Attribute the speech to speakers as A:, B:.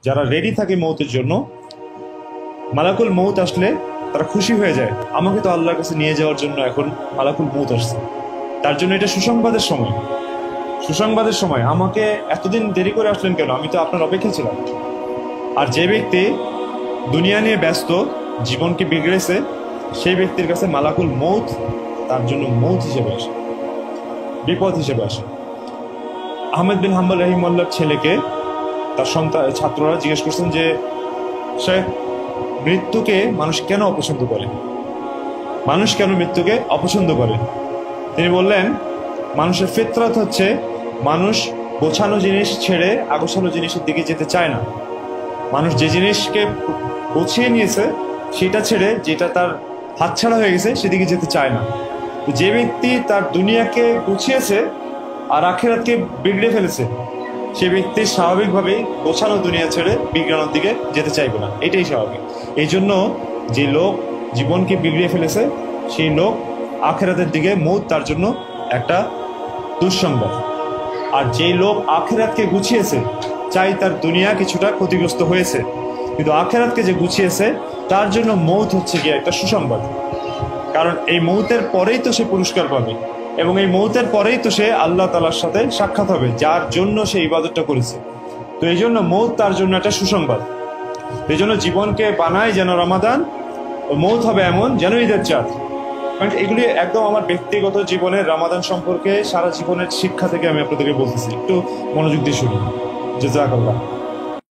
A: যারা রেডি থাকে মৌতের জন্য, মালাকুল মৌত আসলে তারা খুশি হয়ে যায়, আমাকে তো আল্লাহর কাছে নিয়ে যাওয়ার জন্য এখন মালাকুল মৌত আসছে। তার জন্য এটা সুসংবাদের সময়, সুসংবাদের সময়। আমাকে এতদিন দেরি করে আসলেন কেন, আমি তো আপনার অপেক্ষা ছিলাম। আর যে ব্যক্তি দুনিয়া নিয়ে ব্যস্ত, জীবনকে বিগড়েছে, সেই ব্যক্তির কাছে মালাকুল মৌত তার জন্য মৌত হিসেবে আসে, বিপদ হিসেবে আসে। আহমেদ বিন হাম্বল রহিমাল্লাহর ছেলেকে তার ছাত্ররা জিজ্ঞেস করছেন যে শেখ, মৃত্যুকে মানুষ কেন অপছন্দ করে, মানুষ কেন মৃত্যুকে অপছন্দ করে? তিনি বললেন, মানুষের ফিতরত হচ্ছে মানুষ গোছানো জিনিস ছেড়ে আগোছালো জিনিসের দিকে যেতে চায় না। মানুষ যে জিনিসকে গুছিয়ে নিয়েছে সেটা ছেড়ে যেটা তার হাতছাড়া হয়ে গেছে সেদিকে যেতে চায় না। তো যে ব্যক্তি তার দুনিয়াকে গুছিয়েছে আর আখিরাতকে বিগড়ে ফেলেছে, সে ব্যক্তি স্বাভাবিকভাবেই গোছানো দুনিয়া ছেড়ে বিগড়ানোর দিকে যেতে চাইবে না, এটাই স্বাভাবিক। এই জন্য যে লোক জীবনকে বিগড়িয়ে ফেলেছে সেই লোক আখিরাতের দিকে মৌত তার জন্য একটা দুঃসংবাদ। আর যেই লোক আখিরাতকে গুছিয়েছে, চাই তার দুনিয়া কিছুটা ক্ষতিগ্রস্ত হয়েছে, কিন্তু আখিরাতকে যে গুছিয়েছে তার জন্য মৌত হচ্ছে গিয়ে একটা সুসংবাদ। কারণ এই মৌতের পরেই তো সে পুরস্কার পাবে, এবং এই মৌতের পরেই তো সে আল্লাহ তাআলার সাথে সাক্ষাৎ হবে, যার জন্য সে ইবাদতটা করেছে। তো এই জন্য মৌত তার জন্য একটা সুসংবাদ। এই জন্য জীবনকে বানায় যেন রমাদান, ও মৌত হবে এমন যেন ঈদের চাঁদ। কারণ এগুলি একদম আমার ব্যক্তিগত জীবনের রমাদান সম্পর্কে সারা জীবনের শিক্ষা থেকে আমি আপনাদেরকে বলতেছি, একটু মনোযোগ দিয়ে শুনুন। জাযাকাল্লাহ।